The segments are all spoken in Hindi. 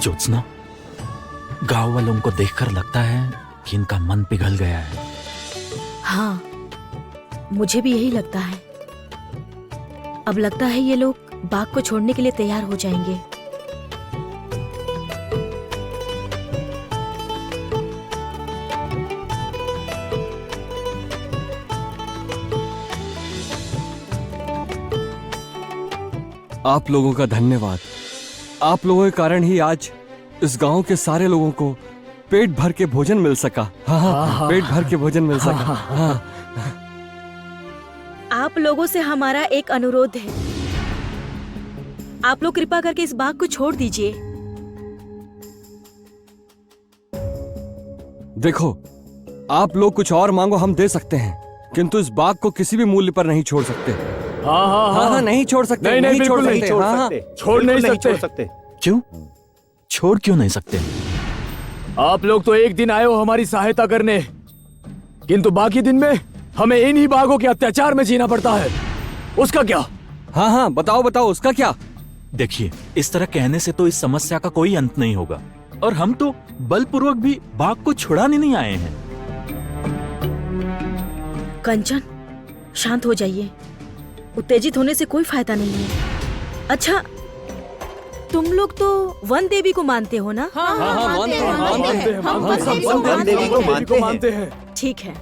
ज्योत्सना, गांव वालों को देखकर लगता है कि इनका मन पिघल गया है। हाँ, मुझे भी यही लगता है। अब लगता है ये लोग बाग को छोड़ने के लिए तैयार हो जाएंगे। आप लोगों का धन्यवाद। आप लोगों के कारण ही आज इस गांव के सारे लोगों को पेट भर के भोजन मिल सका। हाँ, पेट भर के भोजन मिल सका। हाँ। आप लोगों से हमारा एक अनुरोध है, आप लोग कृपा करके इस बाग को छोड़ दीजिए। देखो, आप लोग कुछ और मांगो, हम दे सकते हैं, किंतु इस बाग को किसी भी मूल्य पर नहीं छोड़ सकते। हाँ, नहीं छोड़ सकते। नहीं, छोड़ नहीं सकते। छोड़ हाँ, सकते। छोड़ नहीं सकते। क्यों? छोड़ क्यों नहीं सकते? आप लोग तो एक दिन आए हो हमारी सहायता करने, किंतु बाकी दिन में हमें इन्हीं बागों के अत्याचार में जीना पड़ता है। उसका क्या? हाँ, बताओ उसका क्या? देखिए, इस तरह कहने से तो इस समस्या का कोई अंत नहीं होगा, और हम तो बलपूर्वक भी बाग को छुड़ाने नहीं आए हैं। कंचन, शांत हो जाइए। उत्तेजित होने से कोई फायदा नहीं है। अच्छा, तुम लोग तो वन देवी को मानते हो ना? हाँ, मानते हैं। हम वन देवी को मानते हैं। ठीक है।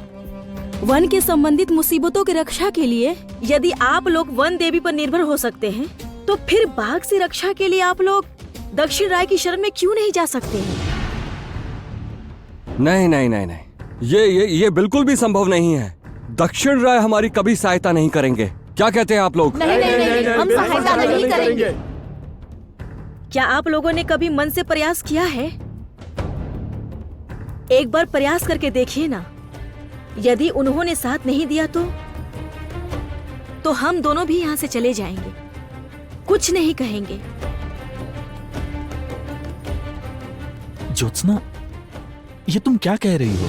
वन के संबंधित मुसीबतों की रक्षा के लिए यदि आप लोग वन देवी पर निर्भर हो सकते हैं, तो फिर बाघ से रक्षा के लिए आप लोग दक्षिण राय की शरण में क्यों नहीं जा सकते हैं? नहीं, ये बिल्कुल भी संभव नहीं है। दक्षिण राय हमारी कभी सहायता नहीं करेंगे। क्या कहते हैं आप लोग? नहीं, हम सहायता नहीं करेंगे। क्या आप लोगों ने कभी मन से प्रयास किया है? एक बार प्रयास करके देखिए ना। यदि उन्होंने साथ नहीं दिया तो हम दोनों भी यहाँ से चले जाएंगे, कुछ नहीं कहेंगे। ज्योत्सना, ये तुम क्या कह रही हो?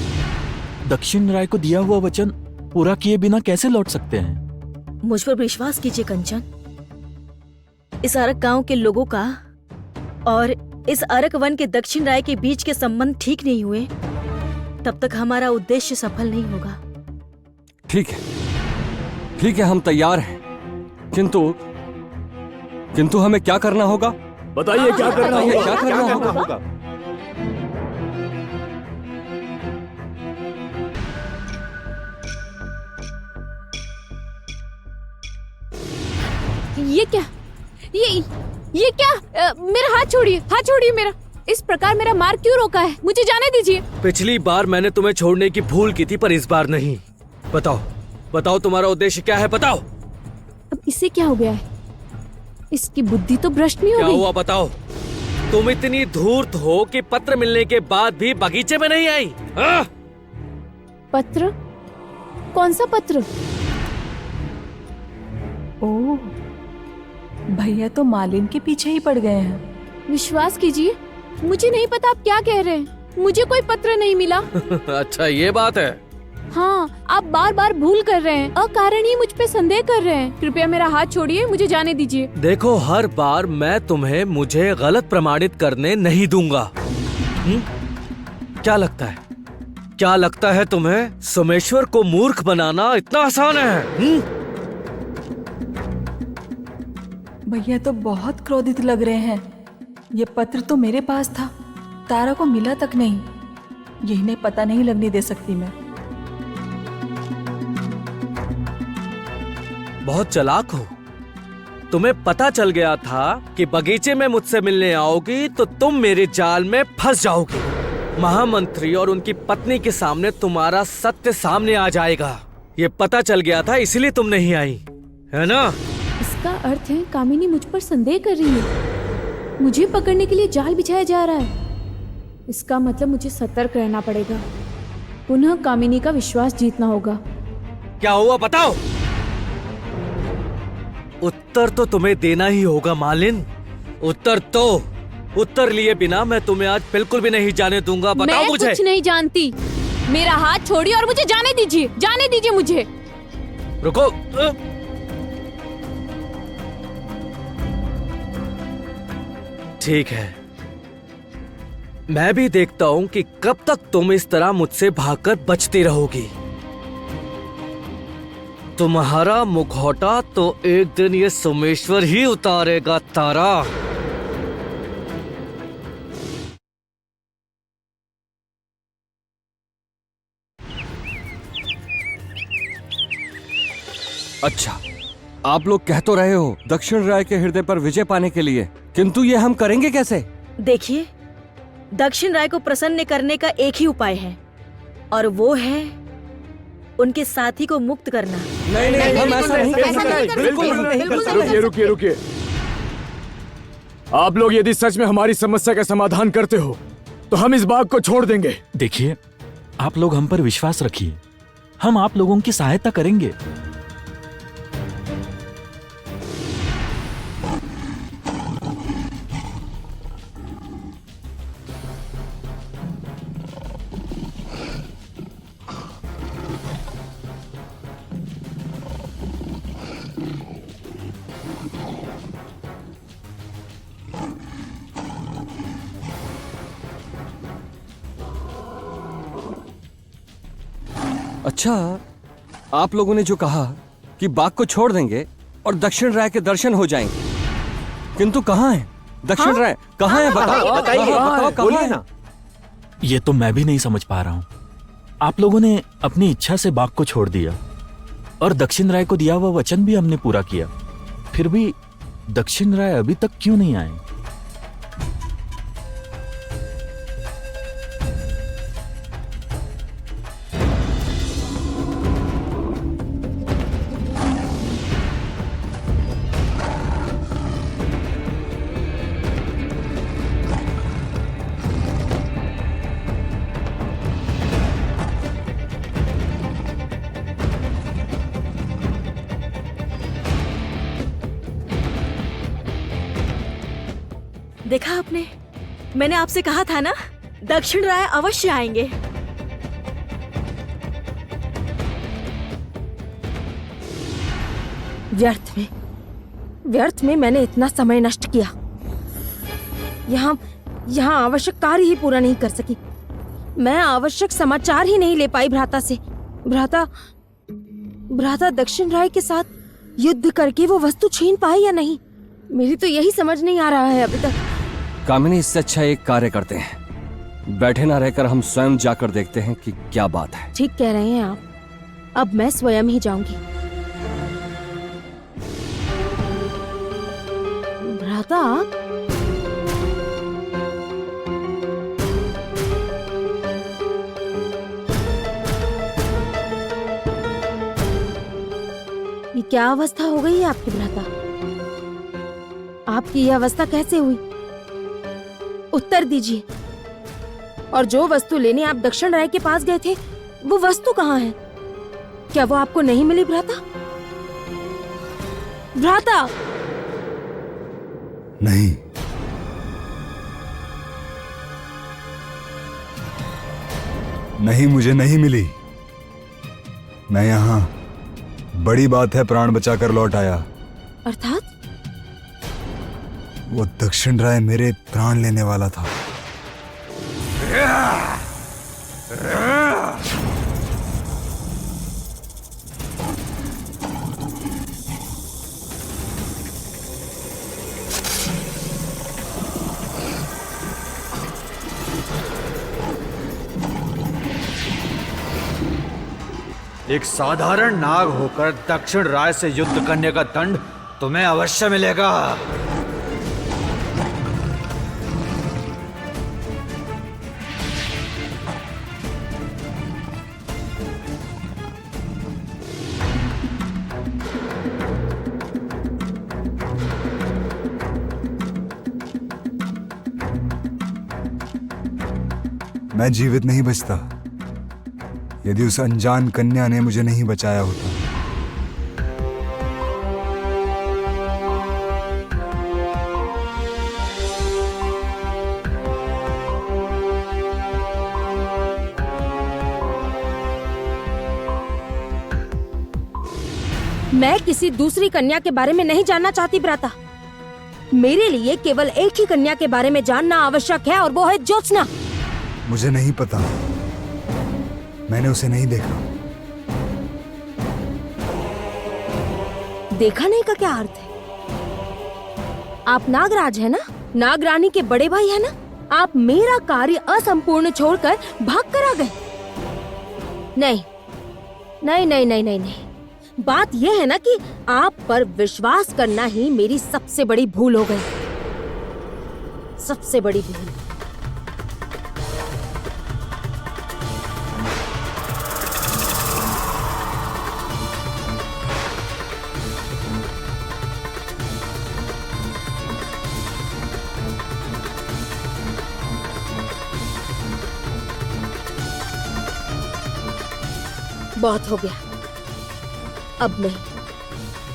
दक्षिण राय को दिया हुआ वचन पूरा किए बिना कैसे लौट सकते हैं? मुझ पर विश्वास कीजिए कंचन। इस अरक गांव के लोगों का और इस अरक वन के दक्षिण राय के बीच के संबंध ठीक नहीं हुए तब तक हमारा उद्देश्य सफल नहीं होगा। ठीक है, हम तैयार हैं, किंतु हमें क्या करना होगा? बताइए क्या करना होगा? ये क्या? ये क्या? मेरा हाथ छोड़िए मेरा। इस प्रकार मेरा मार्ग क्यों रोका है? मुझे जाने दीजिए। पिछली बार मैंने तुम्हें छोड़ने की भूल की थी, पर इस बार नहीं। बताओ तुम्हारा उद्देश्य क्या है? बताओ। अब इससे क्या हो गया है? इसकी बुद्धि तो भ्रष्ट नहीं हो क्या गई? हुआ बताओ। तुम इतनी धूर्त हो कि पत्र मिलने के बाद भी बगीचे में नहीं आई। पत्र? कौन सा पत्र? ओह, भैया तो मालिन के पीछे ही पड़ गए हैं। विश्वास कीजिए, मुझे नहीं पता आप क्या कह रहे हैं। मुझे कोई पत्र नहीं मिला। अच्छा, ये बात है। हाँ, आप बार बार भूल कर रहे हैं, अकारण ही मुझ पे संदेह कर रहे हैं। कृपया मेरा हाथ छोड़िए, मुझे जाने दीजिए। देखो, हर बार मैं तुम्हें मुझे गलत प्रमाणित करने नहीं दूंगा। क्या लगता है तुम्हें सोमेश्वर को मूर्ख बनाना इतना आसान है? भैया तो बहुत क्रोधित लग रहे हैं। ये पत्र तो मेरे पास था, तारा को मिला तक नहीं। ये इन्हें पता नहीं लगने दे सकती मैं। बहुत चालाक हो। तुम्हें पता चल गया था कि बगीचे में मुझसे मिलने आओगी तो तुम मेरे जाल में फंस जाओगी। महामंत्री और उनकी पत्नी के सामने तुम्हारा सत्य सामने आ जाएगा। ये पता चल गया था, इसलिए तुम नहीं आई, है ना? इसका अर्थ है कामिनी मुझ पर संदेह कर रही है। मुझे पकड़ने के लिए जाल बिछाया जा रहा है। इसका मतलब मुझे सतर्क रहना पड़ेगा। पुनः कामिनी का विश्वास जीतना होगा। क्या हुआ बताओ। उत्तर तो तुम्हें देना ही होगा मालिन। उत्तर लिए बिना मैं तुम्हें आज बिल्कुल भी नहीं जाने दूंगा। बताओ मैं मुझे। कुछ नहीं जानती। मेरा हाथ छोड़िए और मुझे जाने दीजिए मुझे। रुको। ठीक है, मैं भी देखता हूँ कि कब तक तुम इस तरह मुझसे भागकर बचती रहोगी। तुम्हारा मुखौटा तो एक दिन ये सोमेश्वर ही उतारेगा तारा। अच्छा, आप लोग कह तो रहे हो दक्षिण राय के हृदय पर विजय पाने के लिए, किंतु ये हम करेंगे कैसे? देखिए, दक्षिण राय को प्रसन्न करने का एक ही उपाय है, और वो है उनके साथी को मुक्त करना। नहीं, हम ऐसा नहीं कर सकते। बिल्कुल नहीं कर सकते। रुकिए। आप लोग यदि सच में हमारी समस्या का समाधान करते हो तो हम इस बाग को छोड़ देंगे। देखिए, आप लोग हम पर विश्वास रखिए, हम आप लोगों की सहायता करेंगे। अच्छा, आप लोगों ने जो कहा कि बाग को छोड़ देंगे और दक्षिण राय के दर्शन हो जाएंगे, किंतु कहाँ है दक्षिण राय? कहाँ है? बताओ, कहाँ है? ये तो मैं भी नहीं समझ पा रहा हूँ। आप लोगों ने अपनी इच्छा से बाग को छोड़ दिया और दक्षिण राय को दिया हुआ वचन भी हमने पूरा किया, फिर भी दक्षिण राय अभी तक क्यों नहीं आए? देखा आपने, मैंने आपसे कहा था ना, दक्षिण राय अवश्य आएंगे। व्यर्थ में मैंने इतना समय नष्ट किया। यहाँ आवश्यक कार्य ही पूरा नहीं कर सकी। मैं आवश्यक समाचार ही नहीं ले पाई भ्राता से। भ्राता दक्षिण राय के साथ युद्ध करके वो वस्तु छीन पाए या नहीं, मेरी तो यही समझ नहीं आ रहा है अभी तक। कामिनी, इससे अच्छा एक कार्य करते हैं, बैठे ना रहकर हम स्वयं जाकर देखते हैं कि क्या बात है। ठीक कह रहे हैं आप, अब मैं स्वयं ही जाऊंगी। भ्राता, ये क्या अवस्था हो गई है आपकी भ्राता? आपकी यह अवस्था कैसे हुई? उत्तर दीजिए। और जो वस्तु लेने आप दक्षिण राय के पास गए थे, वो वस्तु कहाँ है? क्या वो आपको नहीं मिली भ्राता? भ्राता! नहीं, मुझे नहीं मिली। मैं यहाँ बड़ी बात है प्राण बचाकर लौट आया। अर्थात? वो दक्षिण राय मेरे प्राण लेने वाला था। एक साधारण नाग होकर दक्षिण राय से युद्ध करने का दंड तुम्हें अवश्य मिलेगा। मैं जीवित नहीं बचता यदि उस अनजान कन्या ने मुझे नहीं बचाया होता। मैं किसी दूसरी कन्या के बारे में नहीं जानना चाहती भ्राता। मेरे लिए केवल एक ही कन्या के बारे में जानना आवश्यक है और वो है ज्योत्सना। मुझे नहीं पता, मैंने उसे नहीं देखा। देखा नहीं का क्या अर्थ है? आप नागराज है ना, नागरानी के बड़े भाई है ना। आप मेरा कार्य असंपूर्ण छोड़कर भाग कर आ गए। नहीं नहीं नहीं नहीं नहीं नहीं, बात यह है ना कि आप पर विश्वास करना ही मेरी सबसे बड़ी भूल हो गई, सबसे बड़ी भूल। बहुत हो गया, अब नहीं,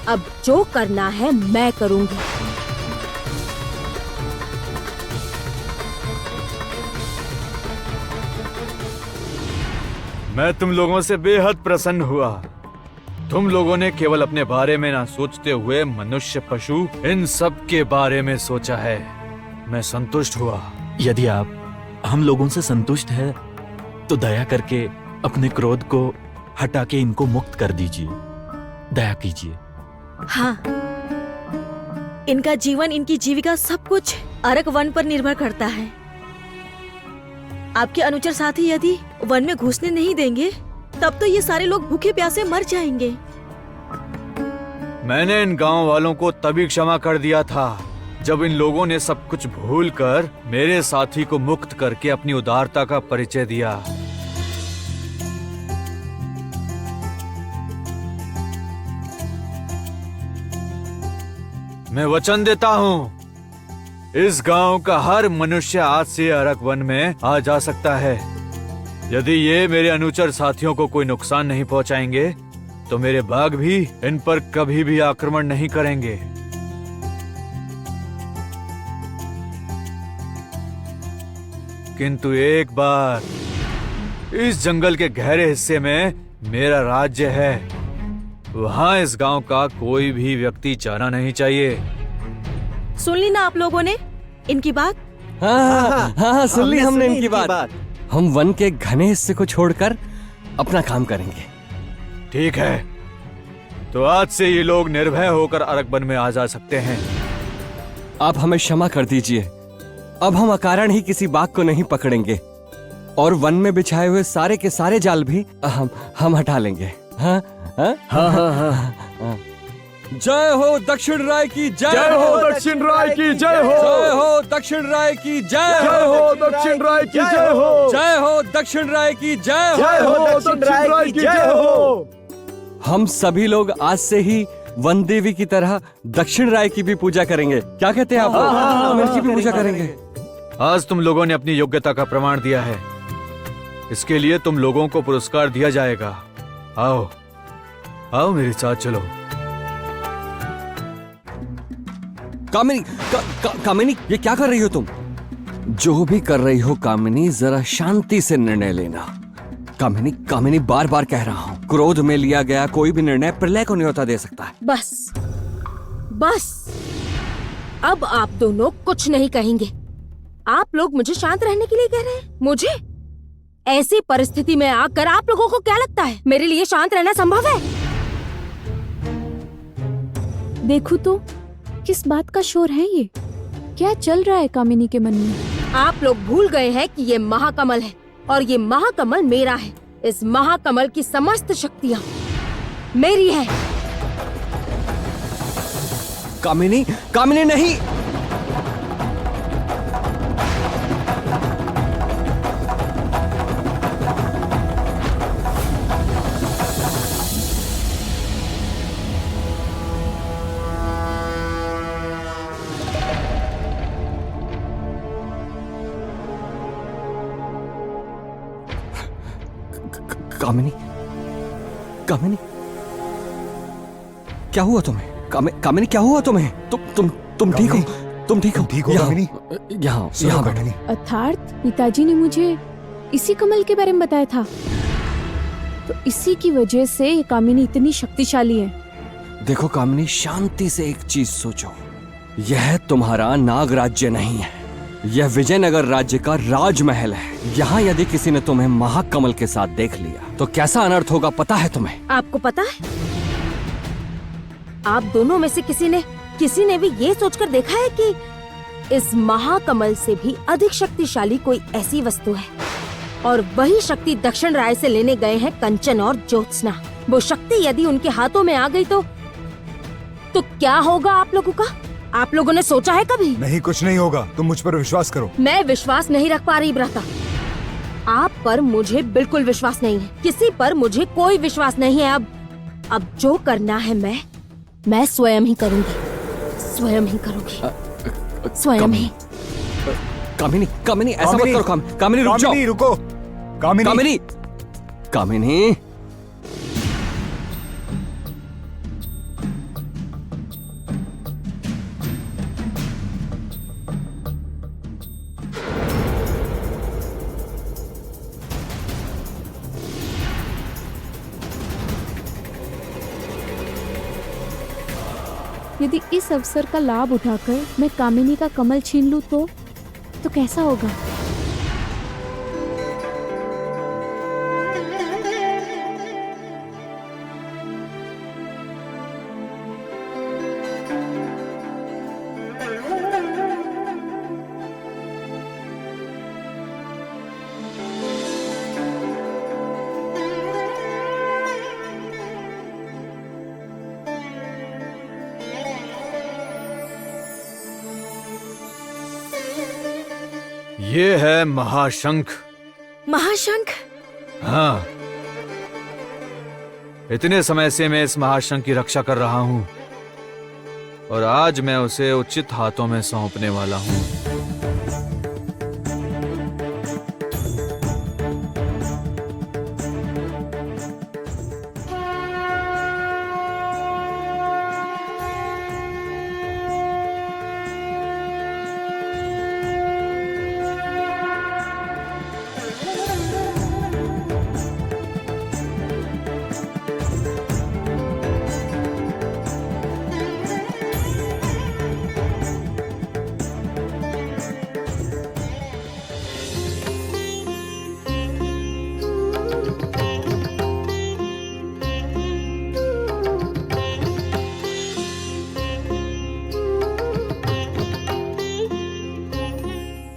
अब जो करना है मैं करूंगी। मैं तुम लोगों से बेहद प्रसन्न हुआ। तुम लोगों ने केवल अपने बारे में ना सोचते हुए मनुष्य, पशु, इन सब के बारे में सोचा है। मैं संतुष्ट हुआ। यदि आप हम लोगों से संतुष्ट है तो दया करके अपने क्रोध को हटा के इनको मुक्त कर दीजिए, दया कीजिए। हाँ, इनका जीवन, इनकी जीविका, सब कुछ अरक वन पर निर्भर करता है। आपके अनुचर साथी यदि वन में घुसने नहीं देंगे तब तो ये सारे लोग भूखे प्यासे मर जाएंगे। मैंने इन गांव वालों को तभी क्षमा कर दिया था जब इन लोगों ने सब कुछ भूलकर मेरे साथी को मुक्त करके अपनी उदारता का परिचय दिया। मैं वचन देता हूँ, इस गांव का हर मनुष्य आज से अरक वन में आ जा सकता है। यदि ये मेरे अनुचर साथियों को कोई नुकसान नहीं पहुंचाएंगे तो मेरे बाघ भी इन पर कभी भी आक्रमण नहीं करेंगे। किंतु एक बार, इस जंगल के गहरे हिस्से में मेरा राज्य है, वहाँ इस गांव का कोई भी व्यक्ति जाना नहीं चाहिए। सुन ली ना आप लोगों ने इनकी बात? हाँ, सुन ली हमने इनकी बात। हम वन के घने हिस्से को छोड़कर अपना काम करेंगे। ठीक है, तो आज से ये लोग निर्भय होकर अरक वन में आ जा सकते हैं। आप हमें क्षमा कर दीजिए। अब हम अकारण ही किसी बाघ को नहीं पकड़ेंगे और वन में बिछाए हुए सारे के सारे जाल भी हम हटा लेंगे। हाँ हाँ हाँ हाँ। जय हो दक्षिण राय की जय हो दक्षिण राय की जय हो, जय हो दक्षिण राय की जय हो दक्षिण राय की जय हो, जय हो दक्षिण राय की जय हो दक्षिण राय की जय हो। हम सभी लोग आज से ही वन देवी की तरह दक्षिण राय की भी पूजा करेंगे। क्या कहते हैं आप? हम इनकी भी पूजा करेंगे। आज तुम लोगों ने अपनी योग्यता का प्रमाण दिया है, इसके लिए तुम लोगों को पुरस्कार दिया जाएगा। आओ आओ मेरे साथ चलो। कामिनी, कामिनी, ये क्या कर रही हो तुम? जो भी कर रही हो कामिनी, जरा शांति से निर्णय लेना। कामिनी, कामिनी, बार बार कह रहा हूँ, क्रोध में लिया गया कोई भी निर्णय प्रलय को न्योता दे सकता है। बस बस, अब आप दोनों कुछ नहीं कहेंगे। आप लोग मुझे शांत रहने के लिए कह रहे हैं? मुझे ऐसी परिस्थिति में आकर आप लोगों को क्या लगता है मेरे लिए शांत रहना संभव है? देखो तो किस बात का शोर है ये? क्या चल रहा है कामिनी के मन में? आप लोग भूल गए हैं कि ये महाकमल है और ये महाकमल मेरा है। इस महाकमल की समस्त शक्तियाँ मेरी है। कामिनी, कामिनी नहीं। कामिनी, कामिनी, क्या हुआ तुम्हें? कामिनी, क्या हुआ तुम्हें? तुम ठीक हो? तुम ठीक हो? ठीक हो कामिनी? यहाँ बैठो। अर्थात पिताजी ने मुझे इसी कमल के बारे में बताया था, तो इसी की वजह से ये कामिनी इतनी शक्तिशाली है। देखो कामिनी, शांति से एक चीज सोचो। यह तुम्हारा नाग राज्य नहीं है, यह विजयनगर राज्य का राजमहल है। यहाँ यदि किसी ने तुम्हें महाकमल के साथ देख लिया तो कैसा अनर्थ होगा पता है तुम्हें? आपको पता है? आप दोनों में से किसी ने भी ये सोचकर देखा है कि इस महाकमल से भी अधिक शक्तिशाली कोई ऐसी वस्तु है, और वही शक्ति दक्षिण राय से लेने गए हैं कंचन और ज्योत्सना। वो शक्ति यदि उनके हाथों में आ गई तो क्या होगा आप लोगों का? आप लोगों ने सोचा है कभी? नहीं, कुछ नहीं होगा, तुम मुझ पर विश्वास करो। मैं विश्वास नहीं रख पा रही भ्राता। आप पर मुझे बिल्कुल विश्वास नहीं है, किसी पर मुझे कोई विश्वास नहीं है। अब जो करना है मैं स्वयं ही करूंगी, स्वयं ही करूंगी, स्वयं ही। कामिनी ऐसा मत करो। कामिनी रुक जाओ। रुको। कामिनी यदि इस अवसर का लाभ उठाकर मैं कामिनी का कमल छीन लूं तो कैसा होगा? ये है महाशंख। महाशंख? हाँ, इतने समय से मैं इस महाशंख की रक्षा कर रहा हूँ और आज मैं उसे उचित हाथों में सौंपने वाला हूँ।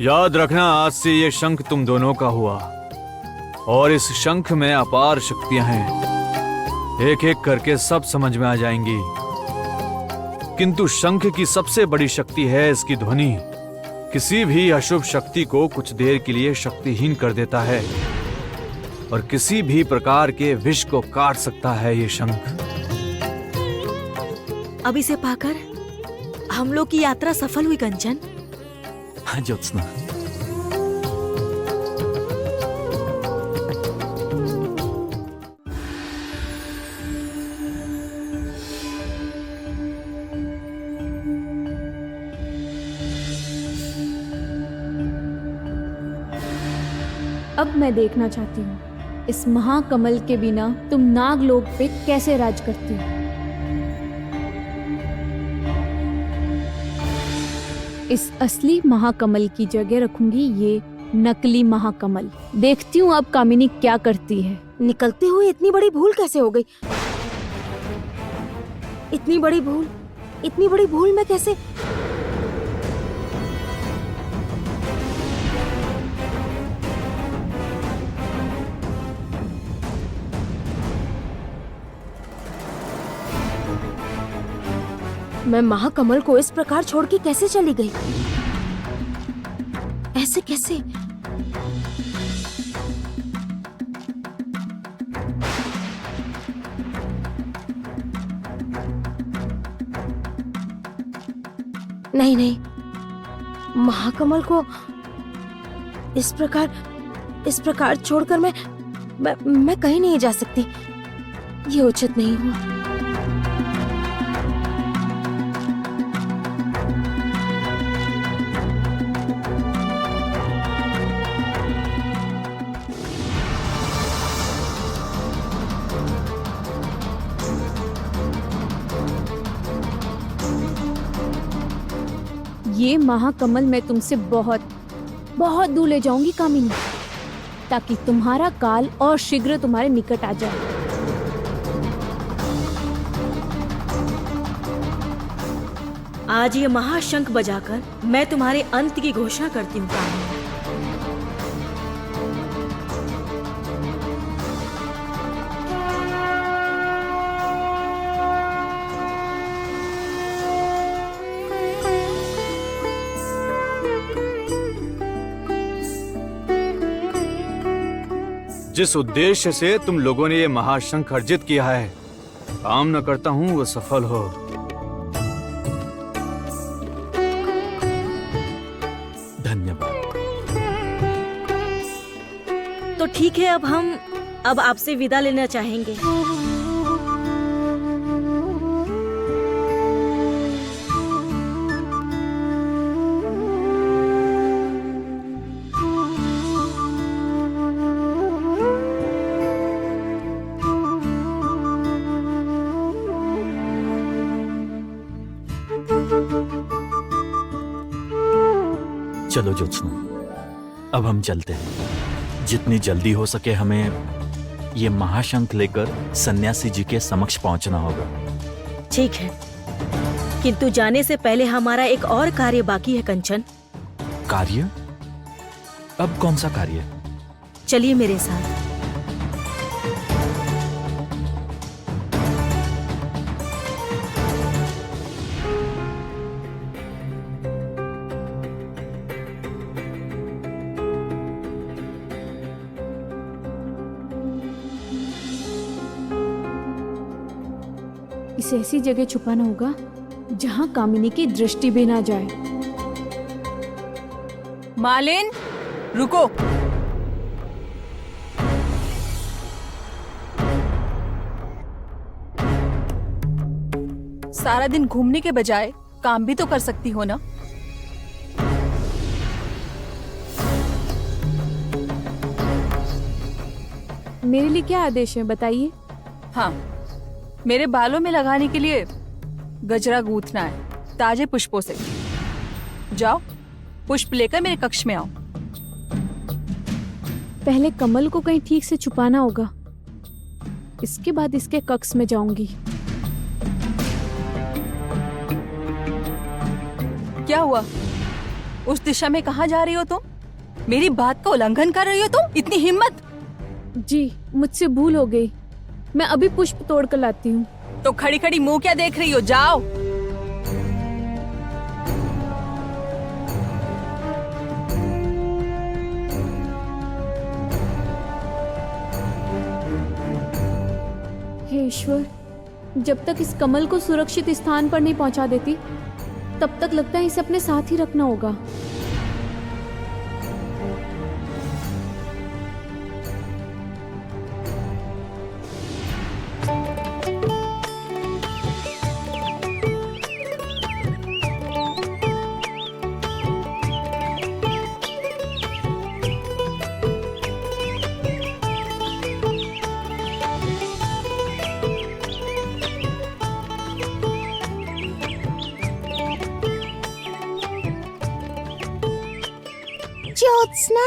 याद रखना, आज से ये शंख तुम दोनों का हुआ और इस शंख में अपार शक्तियां हैं। एक एक करके सब समझ में आ जाएंगी, किंतु शंख की सबसे बड़ी शक्ति है इसकी ध्वनि। किसी भी अशुभ शक्ति को कुछ देर के लिए शक्तिहीन कर देता है और किसी भी प्रकार के विष को काट सकता है ये शंख। अब इसे पाकर हम लोग की यात्रा सफल हुई कंचन। हाँ ज्योत्सना, अब मैं देखना चाहती हूँ इस महाकमल के बिना तुम नागलोक पे कैसे राज करती हो। इस असली महाकमल की जगह रखूंगी ये नकली महाकमल। देखती हूँ अब कामिनी क्या करती है। निकलते हुए इतनी बड़ी भूल कैसे हो गई? इतनी बड़ी भूल मैं कैसे? मैं महाकमल को इस प्रकार छोड़ के कैसे चली गई? ऐसे कैसे? नहीं, महाकमल को इस प्रकार छोड़कर मैं कहीं नहीं जा सकती। ये उचित नहीं हुआ। ये महाकमल मैं तुमसे बहुत बहुत दूर ले जाऊंगी कामिनी, ताकि तुम्हारा काल और शीघ्र तुम्हारे निकट आ जाए। आज ये महाशंख बजाकर मैं तुम्हारे अंत की घोषणा करती हूँ कामिनी। जिस उद्देश्य से तुम लोगों ने ये महाशंख अर्जित किया है, कामना करता हूँ वो सफल हो। धन्यवाद। तो ठीक है, अब आपसे विदा लेना चाहेंगे। चलो ज्योत्सना, अब हम चलते हैं। जितनी जल्दी हो सके हमें ये महाशंख लेकर सन्यासी जी के समक्ष पहुंचना होगा। ठीक है, किंतु जाने से पहले हमारा एक और कार्य बाकी है कंचन। कार्य? अब कौन सा कार्य? चलिए मेरे साथ। इसे ऐसी जगह छुपाना होगा जहां कामिनी की दृष्टि भी ना जाए। मालिन, रुको। सारा दिन घूमने के बजाय काम भी तो कर सकती हो ना। मेरे लिए क्या आदेश है, बताइए। हाँ, मेरे बालों में लगाने के लिए गजरा गूंथना है ताजे पुष्पों से। जाओ, पुष्प लेकर मेरे कक्ष में आओ। पहले कमल को कहीं ठीक से छुपाना होगा, इसके बाद इसके कक्ष में जाऊंगी। क्या हुआ? उस दिशा में कहाँ जा रही हो तुम? मेरी बात का उल्लंघन कर रही हो तुम? इतनी हिम्मत? जी, मुझसे भूल हो गई। मैं अभी पुष्प तोड़ कर लाती हूँ। तो खड़ी खड़ी मुंह क्या देख रही हो? जाओ। हे ईश्वर, जब तक इस कमल को सुरक्षित स्थान पर नहीं पहुंचा देती, तब तक लगता है इसे अपने साथ ही रखना होगा। ज्योत्सना,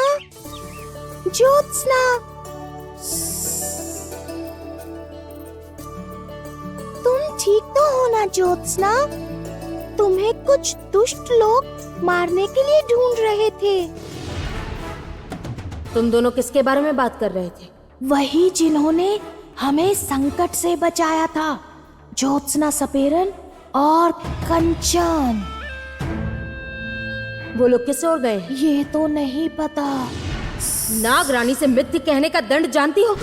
ज्योत्सना, तुम ठीक तो हो ना ज्योत्सना? तुम्हें कुछ दुष्ट लोग मारने के लिए ढूंढ रहे थे। तुम दोनों किसके बारे में बात कर रहे थे? वही जिन्होंने हमें संकट से बचाया था, ज्योत्सना सपेरन और कंचन। वो लोग किस ओर गए? ये तो नहीं पता। नाग रानी से मृत्यु कहने का दंड जानती हो?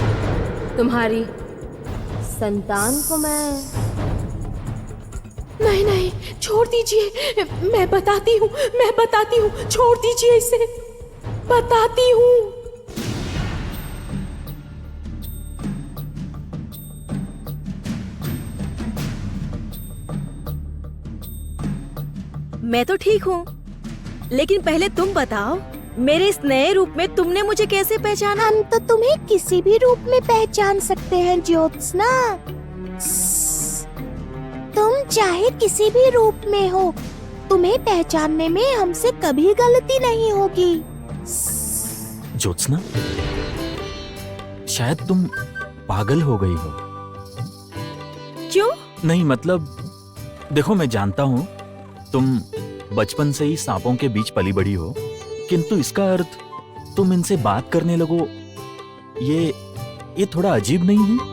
तुम्हारी संतान को मैं... नहीं नहीं, छोड़ दीजिए। मैं बताती हूँ, छोड़ दीजिए इसे, बताती हूँ। मैं तो ठीक हूँ, लेकिन पहले तुम बताओ, मेरे इस नए रूप में तुमने मुझे कैसे पहचाना? हम तो तुम्हें किसी भी रूप में पहचान सकते हैं ज्योत्सना। तुम चाहे किसी भी रूप में हो, तुम तुम्हें पहचानने में हमसे कभी गलती नहीं होगी। ज्योत्सना, शायद तुम पागल हो गई हो। क्यों? नहीं मतलब, देखो मैं जानता हूँ तुम बचपन से ही सांपों के बीच पली बड़ी हो, किंतु इसका अर्थ तुम इनसे बात करने लगो, ये थोड़ा अजीब नहीं है?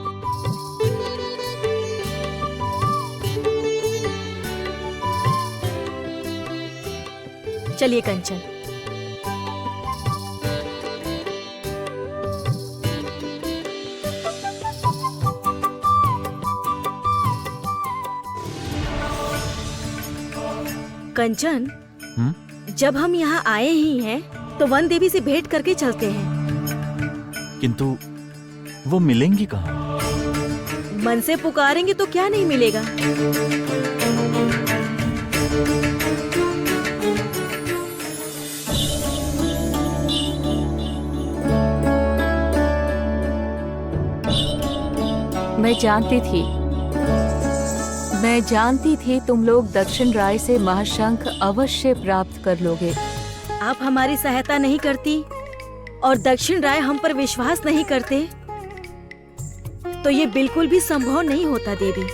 चलिए कंचन। कंचन, जब हम यहाँ आए ही हैं, तो वन देवी से भेंट करके चलते हैं। किंतु वो मिलेंगी कहाँ? मन से पुकारेंगे तो क्या नहीं मिलेगा? मैं जानती थी तुम लोग दक्षिण राय से महाशंख अवश्य प्राप्त कर लोगे। आप हमारी सहायता नहीं करती और दक्षिण राय हम पर विश्वास नहीं करते, तो ये बिल्कुल भी संभव नहीं होता देवी।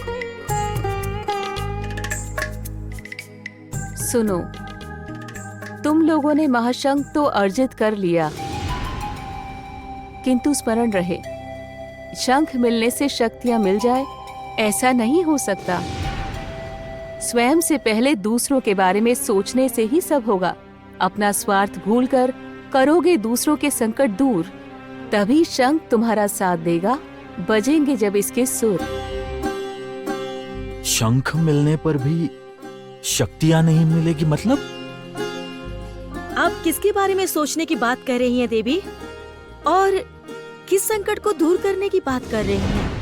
सुनो, तुम लोगों ने महाशंख तो अर्जित कर लिया, किंतु स्मरण रहे, शंख मिलने से शक्तियां मिल जाए ऐसा नहीं हो सकता। स्वयं से पहले दूसरों के बारे में सोचने से ही सब होगा। अपना स्वार्थ भूलकर करोगे दूसरों के संकट दूर, तभी शंख तुम्हारा साथ देगा, बजेंगे जब इसके सुर। शंख मिलने पर भी शक्तियां नहीं मिलेगी मतलब? आप किसके बारे में सोचने की बात कर रही हैं देवी, और किस संकट को दूर करने की बात कर रही हैं?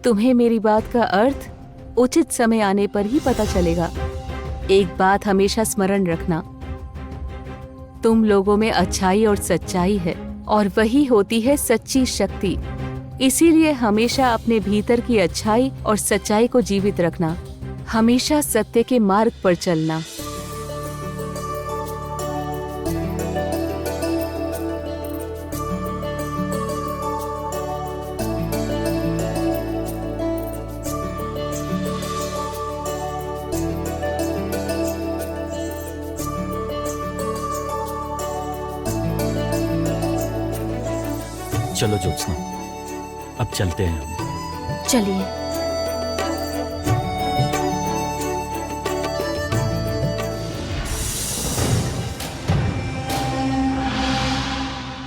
तुम्हें मेरी बात का अर्थ उचित समय आने पर ही पता चलेगा। एक बात हमेशा स्मरण रखना, तुम लोगों में अच्छाई और सच्चाई है, और वही होती है सच्ची शक्ति। इसीलिए हमेशा अपने भीतर की अच्छाई और सच्चाई को जीवित रखना, हमेशा सत्य के मार्ग पर चलना। चलो ज्योत्सना, अब चलते हैं हम। चलिए।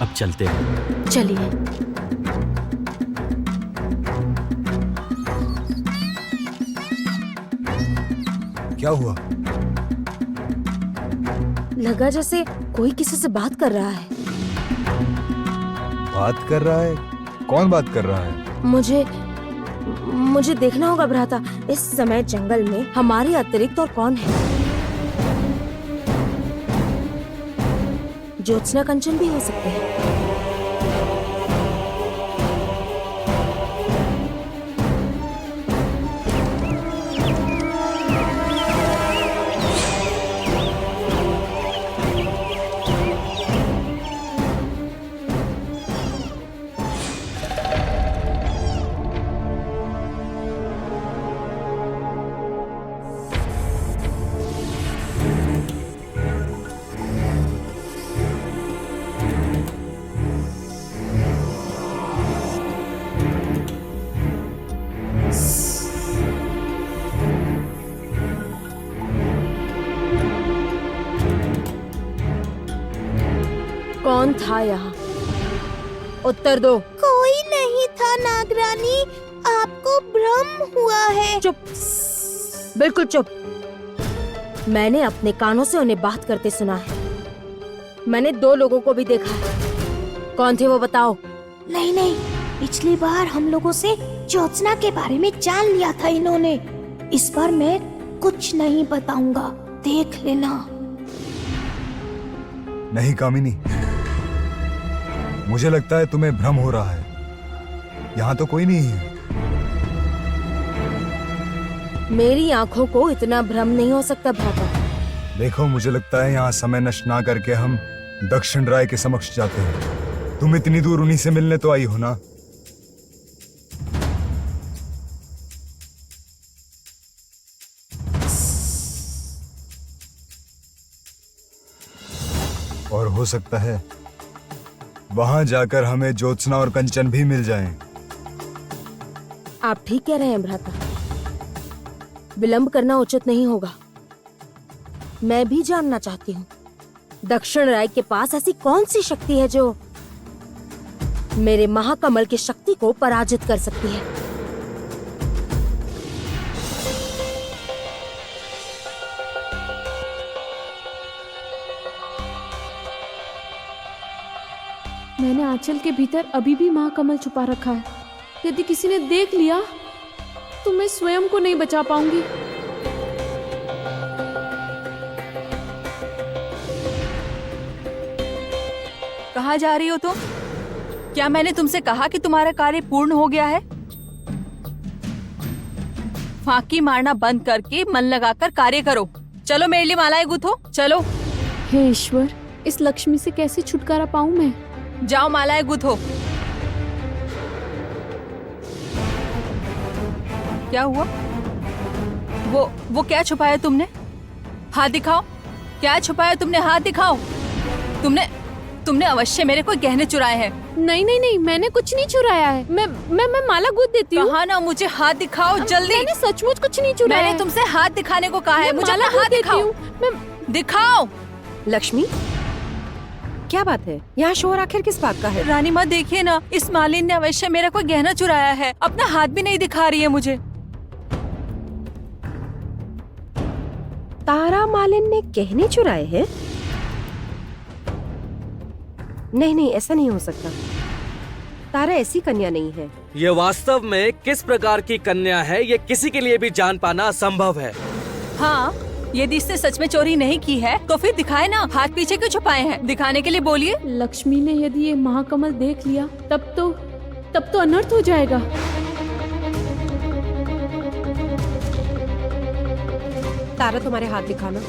अब चलते हैं। चलिए। क्या हुआ? लगा जैसे कोई किसी से बात कर रहा है। बात कर रहा है? कौन बात कर रहा है? मुझे देखना होगा भ्राता, इस समय जंगल में हमारे अतिरिक्त और कौन है? ज्योत्सना कंचन भी हो सकते हैं। कौन था यहाँ? उत्तर दो। कोई नहीं था नागरानी, आपको भ्रम हुआ है। चुप, बिल्कुल चुप। मैंने अपने कानों से उन्हें बात करते सुना है। मैंने 2 लोगों को भी देखा है। कौन थे वो बताओ? नहीं, पिछली बार हम लोगों से ज्योत्सना के बारे में जान लिया था इन्होंने। इस बार मैं कुछ नहीं बताऊंगा, देख लेना। नहीं कामिनी, मुझे लगता है तुम्हें भ्रम हो रहा है। यहाँ तो कोई नहीं है। मेरी आंखों को इतना भ्रम नहीं हो सकता भ्राता। देखो, मुझे लगता है यहाँ समय नष्ट ना करके हम दक्षिण राय के समक्ष जाते हैं। तुम इतनी दूर उन्हीं से मिलने तो आई हो ना। और हो सकता है वहां जाकर हमें ज्योत्सना और कंचन भी मिल जाएं। आप ठीक कह रहे हैं भ्राता, विलंब करना उचित नहीं होगा। मैं भी जानना चाहती हूँ दक्षिण राय के पास ऐसी कौन सी शक्ति है जो मेरे महाकमल की शक्ति को पराजित कर सकती है। मैंने आंचल के भीतर अभी भी महाकमल छुपा रखा है। यदि किसी ने देख लिया तो मैं स्वयं को नहीं बचा पाऊंगी। कहाँ जा रही हो तुम? क्या मैंने तुमसे कहा कि तुम्हारा कार्य पूर्ण हो गया है? फांकी मारना बंद करके मन लगाकर कार्य करो। चलो मेरे लिए मालाएं गूंथो, चलो। हे ईश्वर, इस लक्ष्मी से कैसे छुटकारा पाऊं मैं? जाओ मालाएं गूंथो। क्या हुआ? वो क्या छुपाया तुमने? हाथ दिखाओ। क्या छुपाया तुमने? हाथ दिखाओ। तुमने अवश्य मेरे कोई गहने चुराए हैं। नहीं, मैंने कुछ नहीं चुराया है। मैं माला गूंथ देती हूँ। कहा ना मुझे हाथ दिखाओ जल्दी। मैंने सचमुच कुछ नहीं चुराया। मैंने तुमसे हाथ दिखाने को कहा है। मुझे माला हाथ दिखाओ। दिखाओ। लक्ष्मी, क्या बात है? यहाँ शोर आखिर किस बात का है? रानी माँ देखिए ना, इस मालिन ने अवश्य मेरा कोई गहना चुराया है। अपना हाथ भी नहीं दिखा रही है मुझे। तारा मालिन ने गहने चुराए हैं? नहीं, ऐसा नहीं हो सकता। तारा ऐसी कन्या नहीं है। ये वास्तव में किस प्रकार की कन्या है, ये किसी के लिए भी जान पाना असंभव है। हाँ, यदि इसने सच में चोरी नहीं की है तो फिर दिखाए ना। हाथ पीछे क्यों छुपाए हैं? दिखाने के लिए बोलिए। लक्ष्मी ने यदि ये महाकमल देख लिया तब तो अनर्थ हो जाएगा। तारा, तुम्हारे हाथ दिखाना।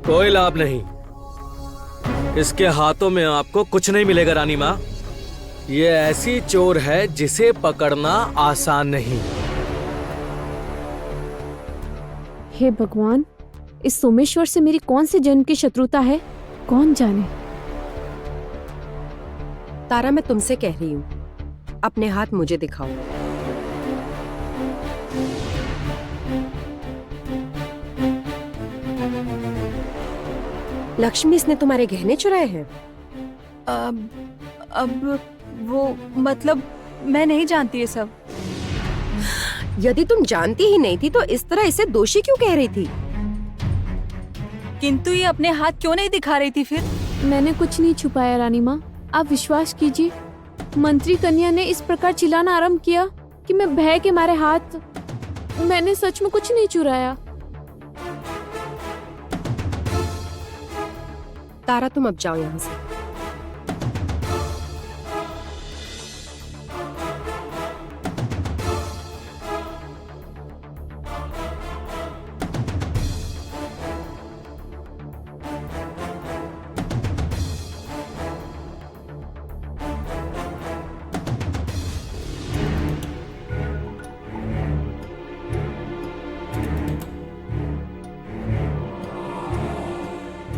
कोई लाभ नहीं, इसके हाथों में आपको कुछ नहीं मिलेगा रानी माँ। ये ऐसी चोर है जिसे पकड़ना आसान नहीं। हे भगवान, इस सोमेश्वर से मेरी कौन से जन्म की शत्रुता है, कौन जाने। तारा, मैं तुमसे कह रही हूँ, अपने हाथ मुझे दिखाओ। लक्ष्मी, इसने तुम्हारे गहने चुराए हैं? अब वो मतलब मैं नहीं जानती ये सब। यदि तुम जानती ही नहीं थी तो इस तरह इसे दोषी क्यों कह रही थी? किंतु ये अपने हाथ क्यों नहीं दिखा रही थी फिर? मैंने कुछ नहीं छुपाया रानी माँ, आप विश्वास कीजिए। मंत्री कन्या ने इस प्रकार चिल्लाना आरंभ किया कि मैं भय के मारे मैंने सच में कुछ नहीं चुराया। तारा, तुम अब जाओ यहाँ से।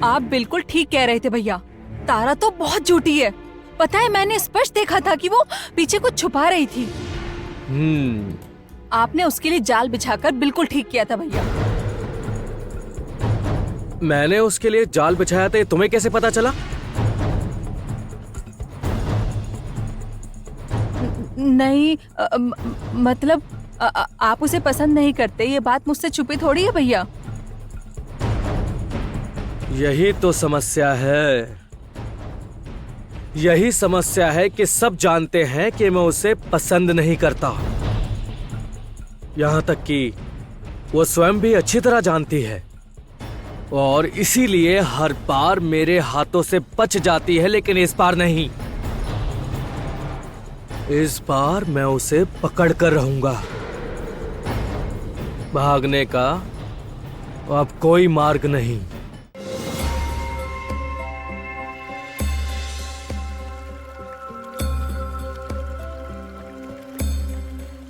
आप बिल्कुल ठीक कह रहे थे भैया। तारा तो बहुत झूठी है। पता है, मैंने स्पष्ट देखा था कि वो पीछे कुछ छुपा रही थी। आपने उसके लिए जाल बिछाकर बिल्कुल ठीक किया था भैया। मैंने उसके लिए जाल बिछाया था, तुम्हें कैसे पता चला? नहीं, मतलब आप उसे पसंद नहीं करते, ये बात मुझसे छुपी थोड़ी है भैया। यही तो समस्या है। यही समस्या है कि सब जानते हैं कि मैं उसे पसंद नहीं करता। यहाँ तक कि वो स्वयं भी अच्छी तरह जानती है और इसीलिए हर बार मेरे हाथों से बच जाती है। लेकिन इस बार नहीं, इस बार मैं उसे पकड़ कर रहूंगा। भागने का अब कोई मार्ग नहीं।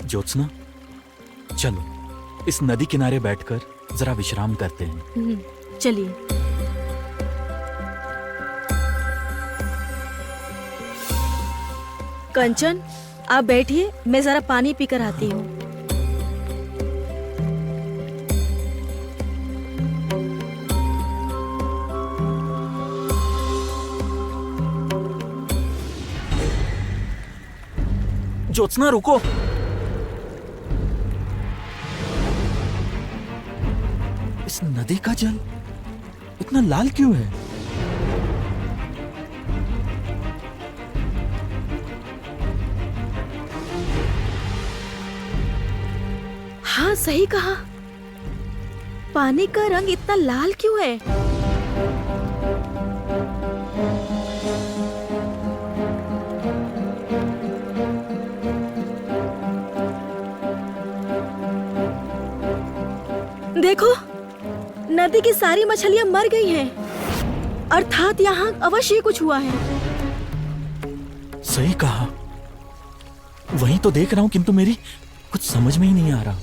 ज्योत्सना, चलो इस नदी किनारे बैठकर जरा विश्राम करते हैं। चलिए। कंचन, आप बैठिए, मैं जरा पानी पीकर आती हूँ। ज्योत्सना रुको। इस नदी का जल इतना लाल क्यों है? हाँ, सही कहा। पानी का रंग इतना लाल क्यों है? देखो, नदी की सारी मछलियां मर गई हैं। अर्थात यहाँ अवश्य कुछ हुआ है। सही कहा। वही तो देख रहा हूं, किंतु मेरी कुछ समझ में ही नहीं आ रहा।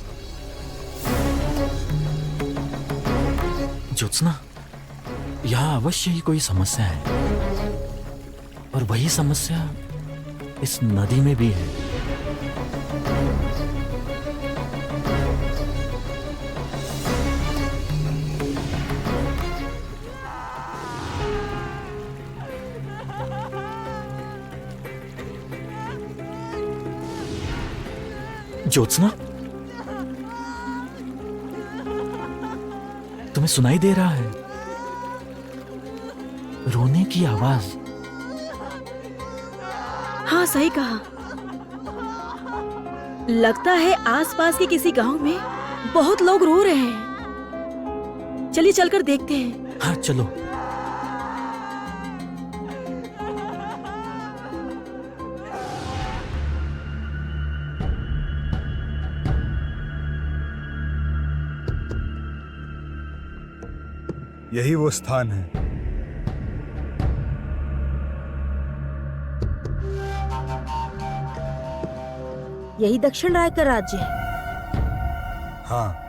ज्योत्सना, यहाँ अवश्य ही कोई समस्या है, और वही समस्या इस नदी में भी है। ज्योत्सना, तुम्हें सुनाई दे रहा है रोने की आवाज? हाँ, सही कहा। लगता है आसपास के किसी गांव में बहुत लोग रो रहे हैं। चलिए चलकर देखते हैं। हाँ, चलो। यही वो स्थान है। यही दक्षिण राय का राज्य है। हाँ।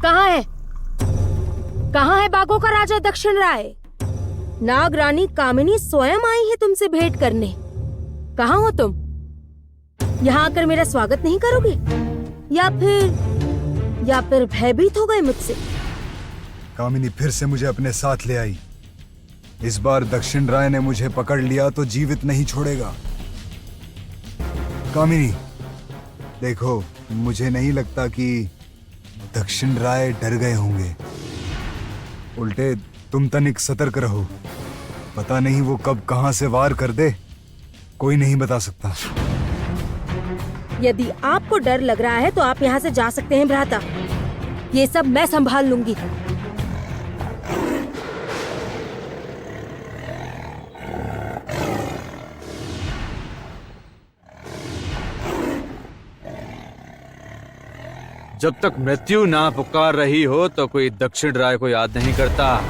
कहाँ है? कहाँ है बाघों का राजा दक्षिण राय? नाग रानी कामिनी स्वयं आई है तुमसे भेंट करने। कहाँ हो तुम? यहाँ आकर मेरा स्वागत नहीं करोगे? या फिर भयभीत हो गए मुझसे? कामिनी फिर से मुझे अपने साथ ले आई। इस बार दक्षिण राय ने मुझे पकड़ लिया तो जीवित नहीं छोड़ेगा। कामिनी, देखो, मुझे नहीं लगता कि दक्षिण राय डर गए होंगे। उल्टे तुम तनिक सतर्क रहो। पता नहीं वो कब कहां से वार कर दे, कोई नहीं बता सकता। यदि आपको डर लग रहा है तो आप यहाँ से जा सकते हैं भ्राता। ये सब मैं संभाल लूंगी। जब तक मृत्यु ना पुकार रही हो तो कोई दक्षिण राय को याद नहीं करता।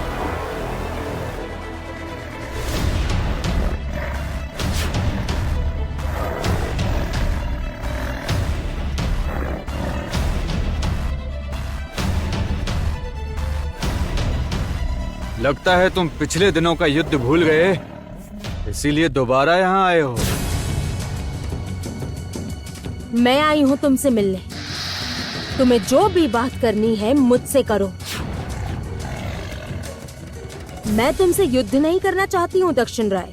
लगता है तुम पिछले दिनों का युद्ध भूल गए, इसीलिए दोबारा यहाँ आए हो। मैं आई हूँ तुमसे मिलने। तुम्हें जो भी बात करनी है मुझसे करो। मैं तुमसे युद्ध नहीं करना चाहती हूँ दक्षिण राय।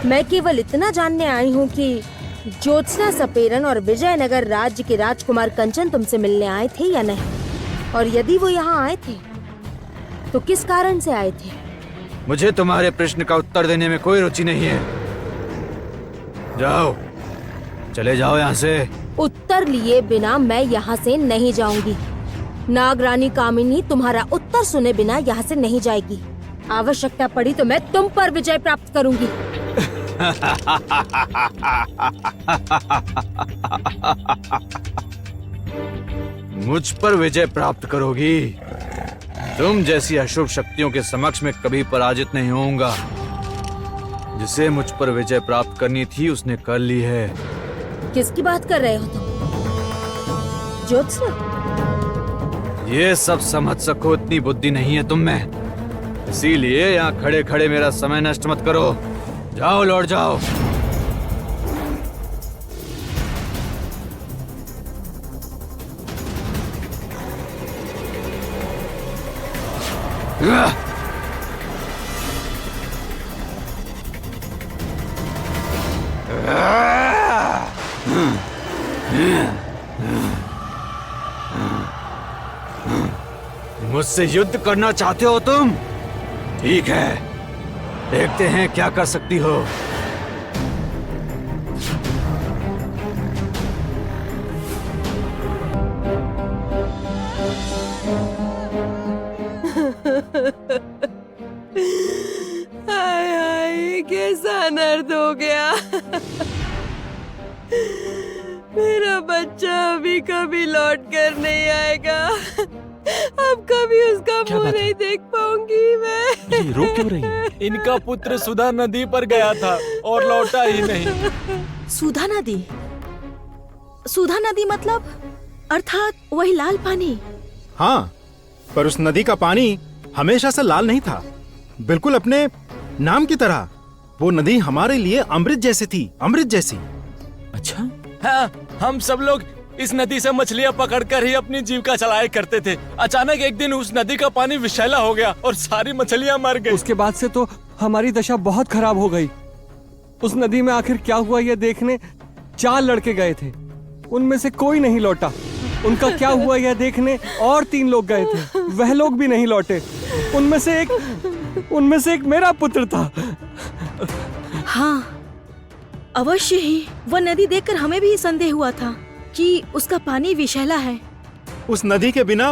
मैं केवल इतना जानने आई हूँ कि ज्योत्सना सपेरन और विजयनगर राज्य के राजकुमार कंचन तुमसे मिलने आए थे या नहीं, और यदि वो यहाँ आए थे तो किस कारण से आए थे। मुझे तुम्हारे प्रश्न का उत्तर देने में कोई रुचि नहीं है। जाओ, चले जाओ यहाँ से। उत्तर लिए बिना मैं यहाँ से नहीं जाऊंगी। नागरानी कामिनी तुम्हारा उत्तर सुने बिना यहाँ से नहीं जाएगी। आवश्यकता पड़ी तो मैं तुम पर विजय प्राप्त करूंगी। मुझ पर विजय प्राप्त करोगी? तुम जैसी अशुभ शक्तियों के समक्ष में कभी पराजित नहीं होऊंगा। जिसे मुझ पर विजय प्राप्त करनी थी उसने कर ली है। किसकी बात कर रहे हो तुम? ज्योत्सना? ये सब समझ सको इतनी बुद्धि नहीं है तुम में, इसीलिए यहाँ खड़े खड़े मेरा समय नष्ट मत करो। जाओ, लौट जाओ। मुझसे युद्ध करना चाहते हो तुम? ठीक है, देखते हैं क्या कर सकती हो। हाय हाय, कैसा अनर्थ हो गया। मेरा बच्चा अभी कभी लौट कर नहीं आएगा। अब कभी उसका मुंह नहीं देख पाऊंगी मैं। ये रो क्यों रही है? इनका पुत्र सुधा नदी पर गया था और लौटा ही नहीं। सुधा नदी? सुधा नदी मतलब अर्थात वही लाल पानी? हाँ, पर उस नदी का पानी हमेशा से लाल नहीं था, बिल्कुल अपने नाम की तरह। वो नदी हमारे लिए अमृत जैसी थी, अमृत जैसी। अच्छा? हाँ, हम सब लोग इस नदी से मछलियाँ पकड़कर ही अपनी जीविका चलाया करते थे। अचानक एक दिन उस नदी का पानी विषैला हो गया और सारी मछलियाँ मर गई। उसके बाद से तो हमारी दशा बहुत खराब हो गई। उस नदी में आखिर क्या हुआ ये देखने 4 लड़के गए थे, उनमें से कोई नहीं लौटा। उनका क्या हुआ यह देखने और 3 लोग गए थे, वह लोग भी नहीं लौटे। उनमें से एक मेरा पुत्र था। हाँ, अवश्य ही। वह नदी देखकर हमें भी संदेह हुआ था कि उसका पानी विषैला है। उस नदी के बिना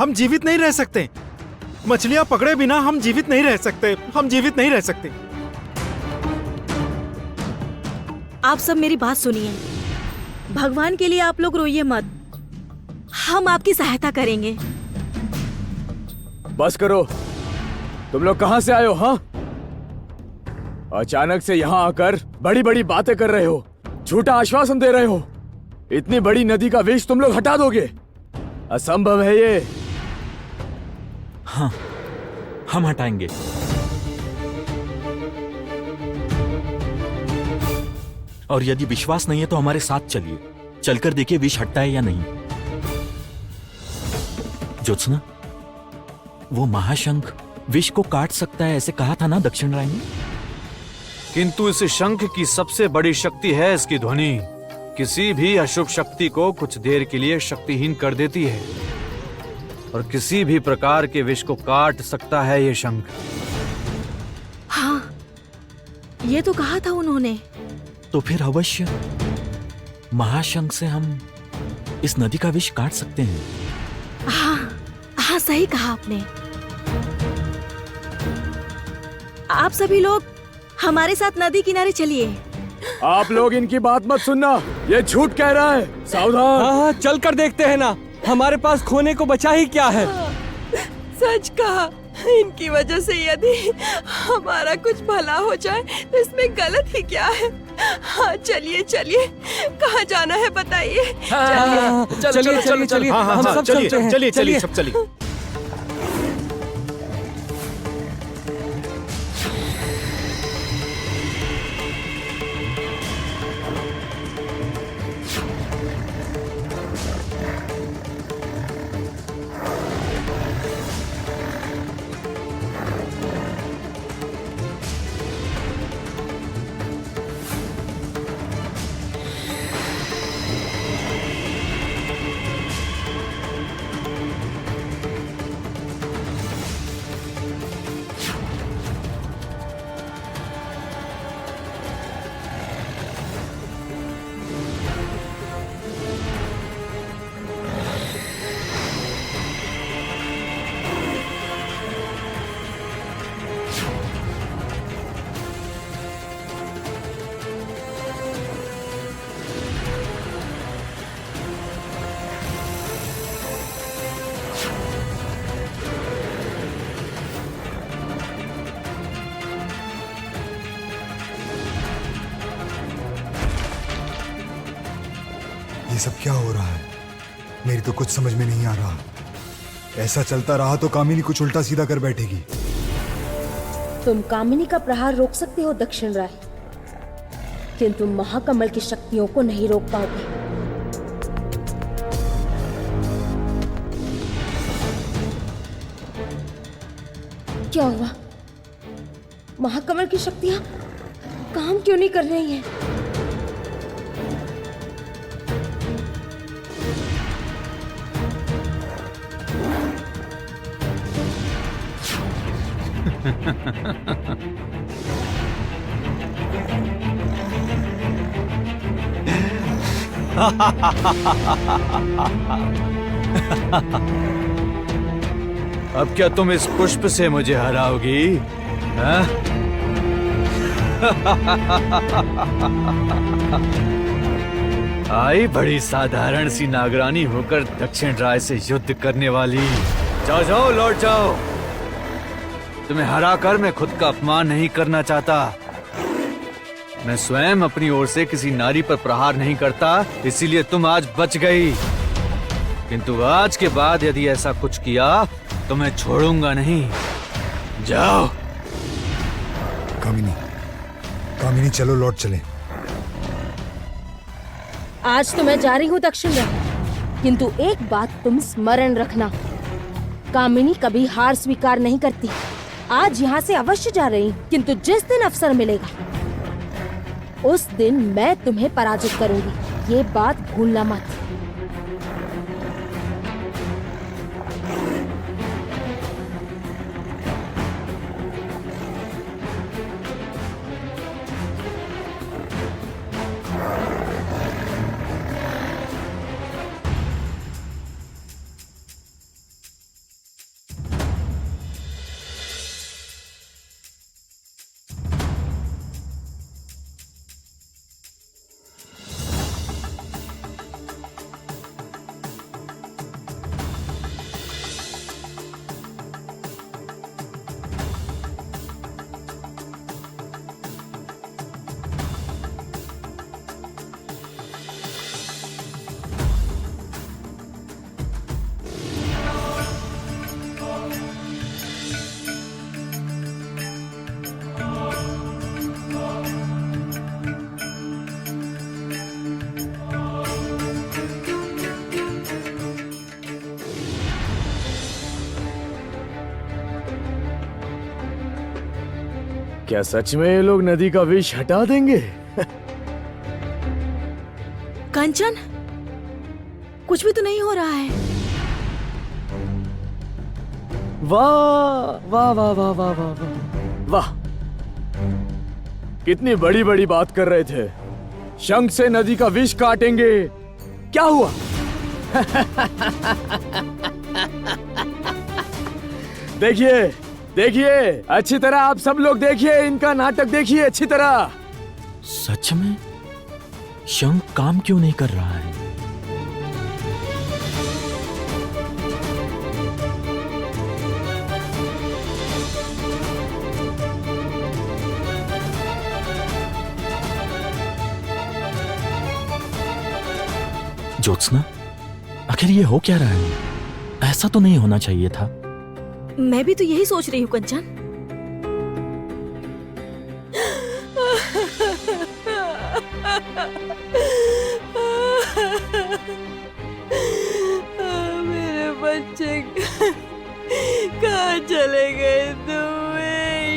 हम जीवित नहीं रह सकते। मछलियाँ पकड़े बिना हम जीवित नहीं रह सकते। हम जीवित नहीं रह सकते। आप सब मेरी बात सुनिए। भगवान के लिए आप लोग रोइए मत। हम आपकी सहायता करेंगे। बस करो। तुम लोग कहाँ से आए हो? हाँ, अचानक से यहाँ आकर बड़ी बड़ी बातें कर रहे हो, झूठा आश्वासन दे रहे हो। इतनी बड़ी नदी का विष तुम लोग हटा दोगे? असंभव है ये। हाँ, हम हटाएंगे। और यदि विश्वास नहीं है तो हमारे साथ चलिए, चलकर देखिए विष हटता है या नहीं। ज्योत्सना, वो महाशंख विष को काट सकता है ऐसे कहा था ना दक्षिण राय ने? किंतु इस शंख की सबसे बड़ी शक्ति है इसकी ध्वनि। किसी भी अशुभ शक्ति को कुछ देर के लिए शक्तिहीन कर देती है और किसी भी प्रकार के विष को काट सकता है ये शंख। हाँ, ये तो कहा था उन्होंने। तो फिर अवश्य महाशंख से हम इस नदी का विष काट सकते हैं। हाँ हाँ, सही कहा आपने। आप सभी लोग हमारे साथ नदी किनारे चलिए। आप लोग इनकी बात मत सुनना, ये झूठ कह रहा है। सावधान। हाँ, चल कर देखते हैं ना, हमारे पास खोने को बचा ही क्या है। सच कहा, इनकी वजह से यदि हमारा कुछ भला हो जाए तो इसमें गलत ही क्या है। हाँ, चलिए चलिए, कहाँ जाना है बताइए। चलिए, हम सब चलते हैं। चलिए सब चलिए। सब क्या हो रहा है? मेरी तो कुछ समझ में नहीं आ रहा। ऐसा चलता रहा तो कामिनी कुछ उल्टा सीधा कर बैठेगी। तुम कामिनी का प्रहार रोक सकते हो दक्षिण राय, किंतु महाकमल की शक्तियों को नहीं रोक पाओगे। क्या हुआ? महाकमल की शक्तियां काम क्यों नहीं कर रही हैं? अब क्या तुम इस पुष्प से मुझे हराओगी? हाँ? आई बड़ी साधारण सी नागरानी होकर दक्षिण राय से युद्ध करने वाली। जाओ जाओ, लौट जाओ। तुम्हें हराकर मैं खुद का अपमान नहीं करना चाहता। मैं स्वयं अपनी ओर से किसी नारी पर प्रहार नहीं करता, इसीलिए तुम आज बच गई। किंतु आज के बाद यदि ऐसा कुछ किया तो मैं छोड़ूंगा नहीं। जाओ। कामिनी, कामिनी चलो लौट चले। आज तो मैं जा रही हूँ दक्षिण राय, किंतु एक बात तुम स्मरण रखना, कामिनी कभी हार स्वीकार नहीं करती। आज यहाँ से अवश्य जा रही, किंतु जिस दिन अवसर मिलेगा उस दिन मैं तुम्हें पराजित करूंगी, ये बात भूलना मत। क्या सच में ये लोग नदी का विष हटा देंगे? कंचन, कुछ भी तो नहीं हो रहा है। वाह वाह वाह वाह वाह वाह वाह वाह, कितनी बड़ी बड़ी बात कर रहे थे। शंख से नदी का विष काटेंगे, क्या हुआ? देखिए देखिए, अच्छी तरह आप सब लोग देखिए, इनका नाटक देखिए अच्छी तरह। सच में शंख काम क्यों नहीं कर रहा है? ज्योत्सना, आखिर ये हो क्या रहा है? ऐसा तो नहीं होना चाहिए था। मैं भी तो यही सोच रही हूँ कंचन। मेरे बच्चे कहाँ चले गए तुम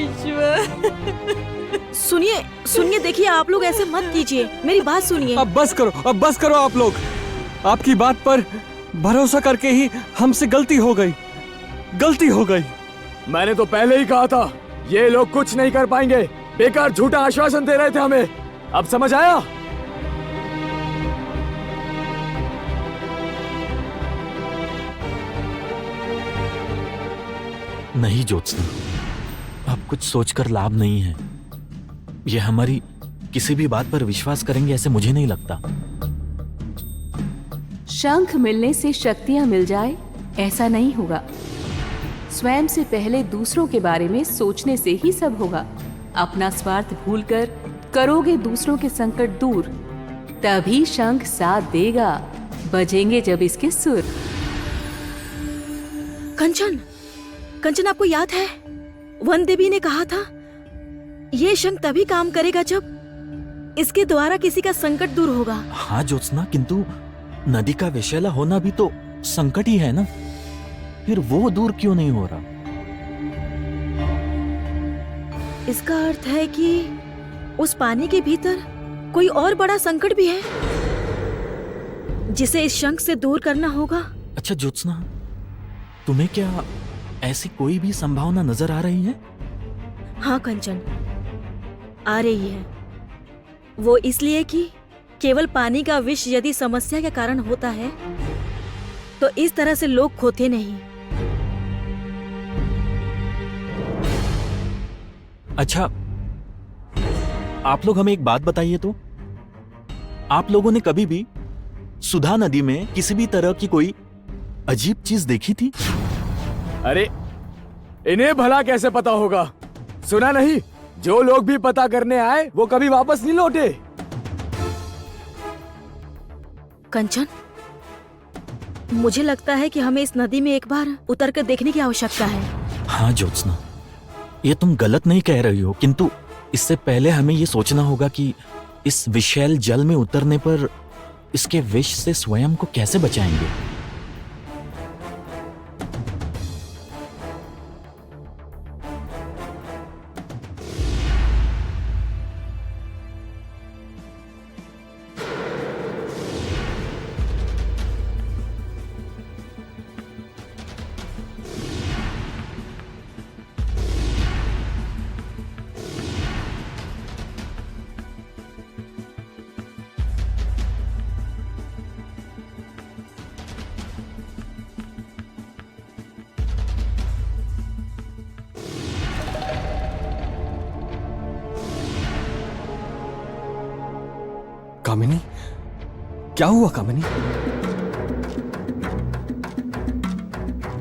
ईश्वर? सुनिए सुनिए, देखिए आप लोग ऐसे मत कीजिए, मेरी बात सुनिए। अब बस करो आप लोग। आपकी बात पर भरोसा करके ही हमसे गलती हो गई। मैंने तो पहले ही कहा था, ये लोग कुछ नहीं कर पाएंगे। बेकार झूठा आश्वासन दे रहे थे हमें। अब समझ आया? नहीं ज्योत्सना, अब कुछ सोचकर लाभ नहीं है। ये हमारी किसी भी बात पर विश्वास करेंगे ऐसे मुझे नहीं लगता। शंख मिलने से शक्तियां मिल जाए ऐसा नहीं होगा। स्वयं से पहले दूसरों के बारे में सोचने से ही सब होगा। अपना स्वार्थ भूलकर करोगे दूसरों के संकट दूर, तभी शंख साथ देगा, बजेंगे जब इसके सुर। कंचन, कंचन आपको याद है वन देवी ने कहा था ये शंख तभी काम करेगा जब इसके द्वारा किसी का संकट दूर होगा। हाँ ज्योत्सना, किंतु नदी का विषैला होना भी तो संकट ही है ना, फिर वो दूर क्यों नहीं हो रहा? इसका अर्थ है कि उस पानी के भीतर कोई और बड़ा संकट भी है जिसे इस शंख से दूर करना होगा। अच्छा ज्योत्सना, तुम्हें क्या ऐसी कोई भी संभावना नजर आ रही है? हाँ कंचन, आ रही है। वो इसलिए कि केवल पानी का विष यदि समस्या के कारण होता है तो इस तरह से लोग खोते नहीं। अच्छा, आप लोग हमें एक बात बताइए तो, आप लोगों ने कभी भी सुधा नदी में किसी भी तरह की कोई अजीब चीज देखी थी? अरे इन्हें भला कैसे पता होगा? सुना नहीं, जो लोग भी पता करने आए वो कभी वापस नहीं लौटे। कंचन, मुझे लगता है कि हमें इस नदी में एक बार उतर कर देखने की आवश्यकता है। हाँ ज्योत्सना, ये तुम गलत नहीं कह रही हो, किंतु इससे पहले हमें ये सोचना होगा कि इस विषैल जल में उतरने पर इसके विष से स्वयं को कैसे बचाएंगे। कामिनी, क्या हुआ कामिनी?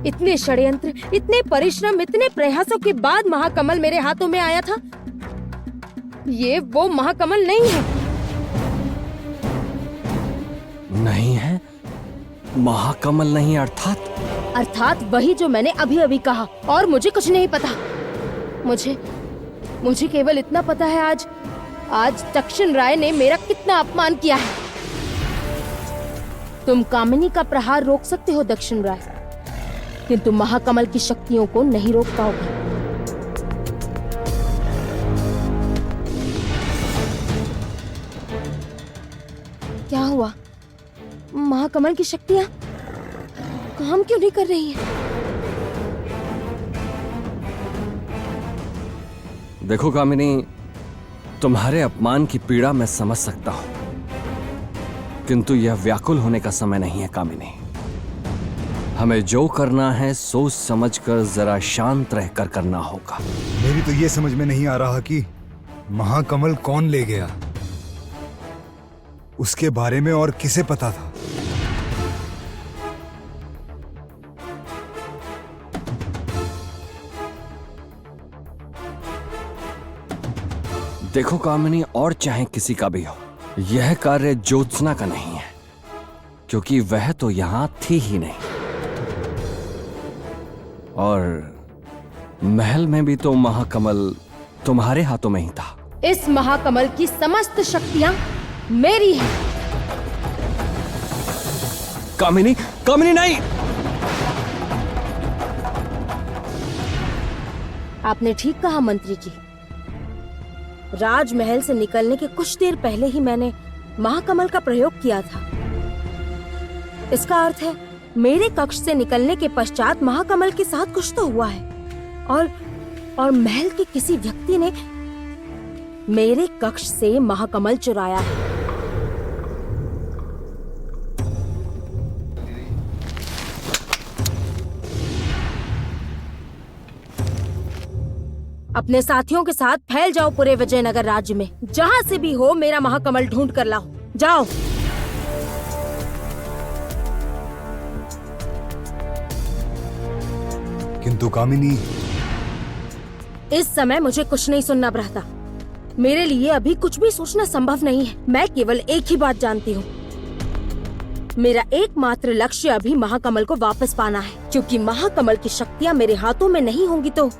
इतने षड्यंत्र, इतने परिश्रम, इतने प्रयासों के बाद महाकमल मेरे हाथों में आया था। ये वो महाकमल नहीं है। नहीं है? महाकमल नहीं अर्थात? अर्थात वही जो मैंने अभी अभी कहा, और मुझे कुछ नहीं पता। मुझे केवल इतना पता है आज दक्षिण राय ने मेरा कितना अपमान किया है। तुम कामिनी का प्रहार रोक सकते हो दक्षिण राय, किंतु महाकमल की शक्तियों को नहीं रोक पाओगे। क्या हुआ? महाकमल की शक्तियां काम क्यों नहीं कर रही हैं? देखो कामिनी, तुम्हारे अपमान की पीड़ा मैं समझ सकता हूं, किंतु यह व्याकुल होने का समय नहीं है कामिनी। हमें जो करना है सोच समझकर जरा शांत रहकर करना होगा। मेरी तो ये समझ में नहीं आ रहा कि महाकमल कौन ले गया, उसके बारे में और किसे पता था? देखो कामिनी, और चाहे किसी का भी हो, यह कार्य ज्योत्सना का नहीं है, क्योंकि वह तो यहां थी ही नहीं, और महल में भी तो महाकमल तुम्हारे हाथों में ही था। इस महाकमल की समस्त शक्तियां मेरी हैं। कामिनी, कामिनी नहीं! आपने ठीक कहा मंत्री जी। राजमहल से निकलने के कुछ देर पहले ही मैंने महाकमल का प्रयोग किया था। इसका अर्थ है मेरे कक्ष से निकलने के पश्चात महाकमल के साथ कुछ तो हुआ है, और महल के किसी व्यक्ति ने मेरे कक्ष से महाकमल चुराया है। अपने साथियों के साथ फैल जाओ पूरे विजयनगर राज्य में। जहां से भी हो मेरा महाकमल ढूंढ कर लाओ। जाओ। किंतु कामिनी, इस समय मुझे कुछ नहीं सुनना ब्रहता। मेरे लिए अभी कुछ भी सोचना संभव नहीं है। मैं केवल एक ही बात जानती हूँ, मेरा एकमात्र लक्ष्य अभी महाकमल को वापस पाना है, क्योंकि महाकमल की शक्तियाँ मेरे हाथों में नहीं होंगी तो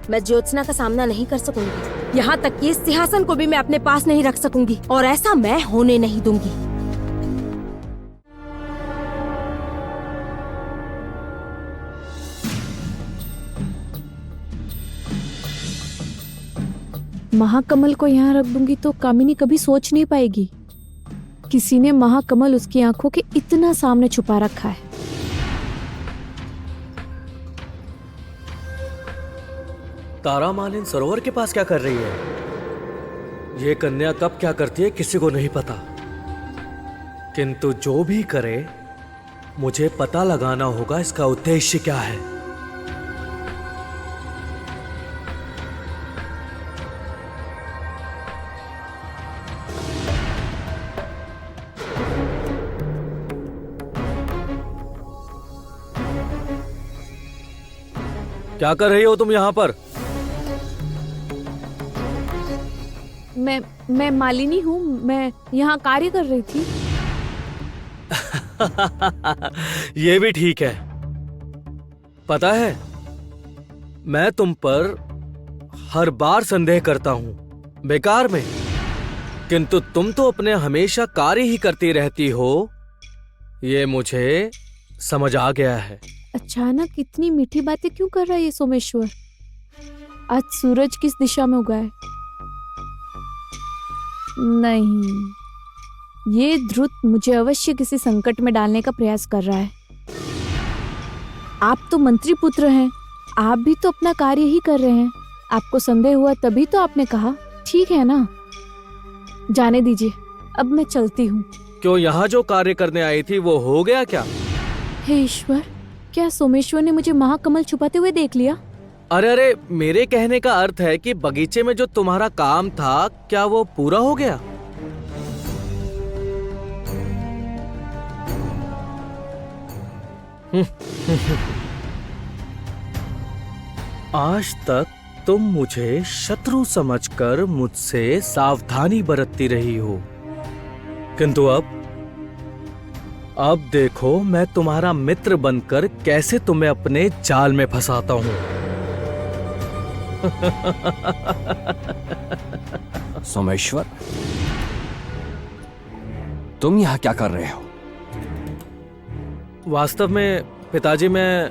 मैं ज्योत्सना का सामना नहीं कर सकूंगी। यहाँ तक कि इस सिंहासन को भी मैं अपने पास नहीं रख सकूंगी, और ऐसा मैं होने नहीं दूंगी। महाकमल को यहाँ रख दूंगी तो कामिनी कभी सोच नहीं पाएगी किसी ने महाकमल उसकी आंखों के इतना सामने छुपा रखा है। तारा मालिन सरोवर के पास क्या कर रही है? ये कन्या कब क्या करती है किसी को नहीं पता, किंतु जो भी करे मुझे पता लगाना होगा इसका उद्देश्य क्या है। क्या कर रही हो तुम यहाँ पर? मैं मालिनी हूँ, मैं यहाँ कार्य कर रही थी। ये भी ठीक है। पता है मैं तुम पर हर बार संदेह करता हूँ बेकार में, किंतु तुम तो अपने हमेशा कार्य ही करती रहती हो, ये मुझे समझ आ गया है। अचानक इतनी मीठी बातें क्यों कर रहा है ये सोमेश्वर? आज सूरज किस दिशा में उगा है? नहीं, ये ध्रुत मुझे अवश्य किसी संकट में डालने का प्रयास कर रहा है। आप तो मंत्री पुत्र हैं, आप भी तो अपना कार्य ही कर रहे हैं। आपको संदेह हुआ तभी तो आपने कहा। ठीक है ना, जाने दीजिए, अब मैं चलती हूँ। क्यों, यहाँ जो कार्य करने आई थी वो हो गया क्या? हे ईश्वर, क्या सोमेश्वर ने मुझे महाकमल छुपाते हुए देख लिया? अरे मेरे कहने का अर्थ है कि बगीचे में जो तुम्हारा काम था क्या वो पूरा हो गया? आज तक तुम मुझे शत्रु समझकर मुझसे सावधानी बरतती रही हो, किंतु अब देखो मैं तुम्हारा मित्र बनकर कैसे तुम्हें अपने जाल में फंसाता हूं। सोमेश्वर, तुम यहाँ क्या कर रहे हो? वास्तव में पिताजी, मैं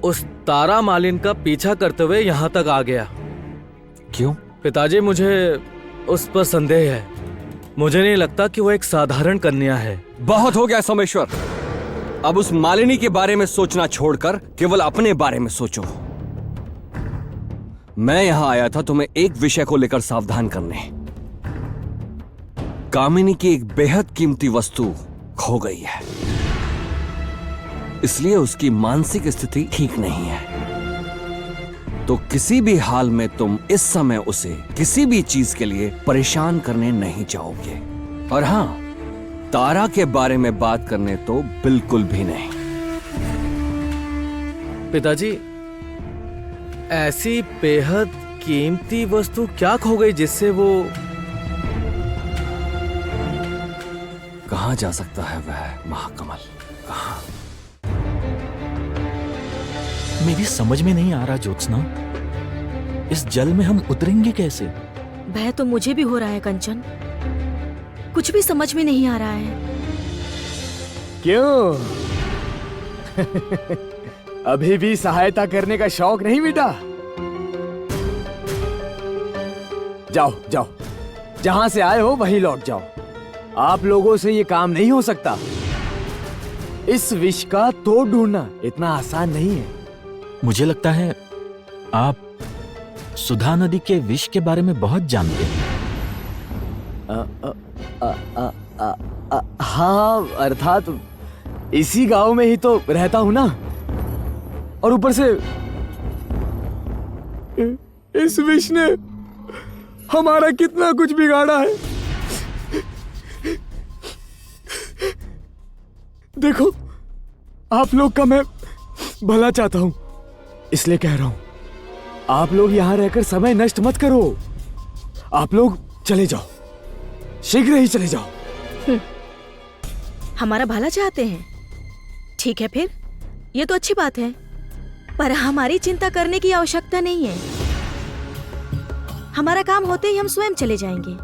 उस तारा मालिन का पीछा करते हुए यहाँ तक आ गया। क्यों? पिताजी, मुझे उस पर संदेह है। मुझे नहीं लगता कि वो एक साधारण कन्या है। बहुत हो गया सोमेश्वर, अब उस मालिनी के बारे में सोचना छोड़कर केवल अपने बारे में सोचो। मैं यहां आया था तुम्हें एक विषय को लेकर सावधान करने। कामिनी की एक बेहद कीमती वस्तु खो गई है, इसलिए उसकी मानसिक स्थिति ठीक नहीं है। तो किसी भी हाल में तुम इस समय उसे किसी भी चीज के लिए परेशान करने नहीं चाहोगे। और हां, तारा के बारे में बात करने तो बिल्कुल भी नहीं। पिताजी, ऐसी बेहद कीमती वस्तु क्या खो गई जिससे वो... कहां जा सकता है वह महाकमल? कहां? मेरी समझ में नहीं आ रहा ज्योत्सना, इस जल में हम उतरेंगे कैसे? भय तो मुझे भी हो रहा है कंचन, कुछ भी समझ में नहीं आ रहा है। क्यों? अभी भी सहायता करने का शौक नहीं मिटा? जाओ जाओ, जहां से आए हो वहीं लौट जाओ। आप लोगों से ये काम नहीं हो सकता। इस विष का तोड़ ढूंढना इतना आसान नहीं है। मुझे लगता है आप सुधा नदी के विष के बारे में बहुत जानते हैं। हाँ, अर्थात इसी गांव में ही तो रहता हूं ना, और ऊपर से इस विष ने हमारा कितना कुछ बिगाड़ा है। देखो, आप लोग का मैं भला चाहता हूं, इसलिए कह रहा हूं, आप लोग यहां रहकर समय नष्ट मत करो। आप लोग चले जाओ, शीघ्र ही चले जाओ। हमारा भला चाहते हैं, ठीक है फिर, ये तो अच्छी बात है, पर हमारी चिंता करने की आवश्यकता नहीं है। हमारा काम होते ही हम स्वयं चले जाएंगे।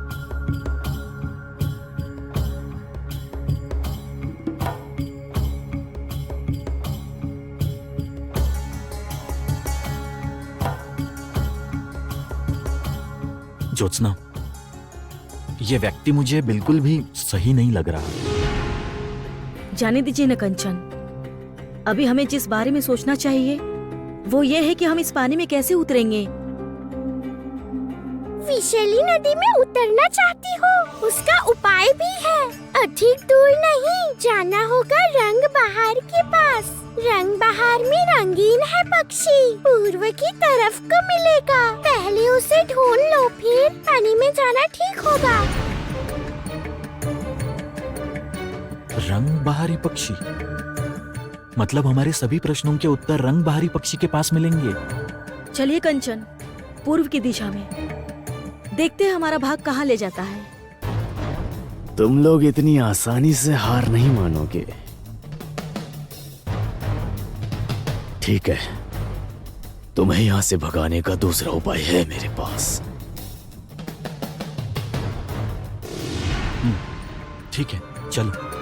ज्योत्सना, ये व्यक्ति मुझे बिल्कुल भी सही नहीं लग रहा। जाने दीजिए न कंचन, अभी हमें जिस बारे में सोचना चाहिए वो ये है कि हम इस पानी में कैसे उतरेंगे। विशैली नदी में उतरना चाहती हो, उसका उपाय भी है। अधिक दूर नहीं जाना होगा रंग बहार के पास। रंग बहार में रंगीन है पक्षी, पूर्व की तरफ को मिलेगा। पहले उसे ढूंढ लो, फिर पानी में जाना ठीक होगा। रंग बहारी पक्षी मतलब हमारे सभी प्रश्नों के उत्तर रंग बहारी पक्षी के पास मिलेंगे। चलिए कंचन, पूर्व की दिशा में देखते हैं हमारा भाग कहाँ ले जाता है। तुम लोग इतनी आसानी से हार नहीं मानोगे। ठीक है, तुम्हें यहाँ से भगाने का दूसरा उपाय है मेरे पास। ठीक है, चलो।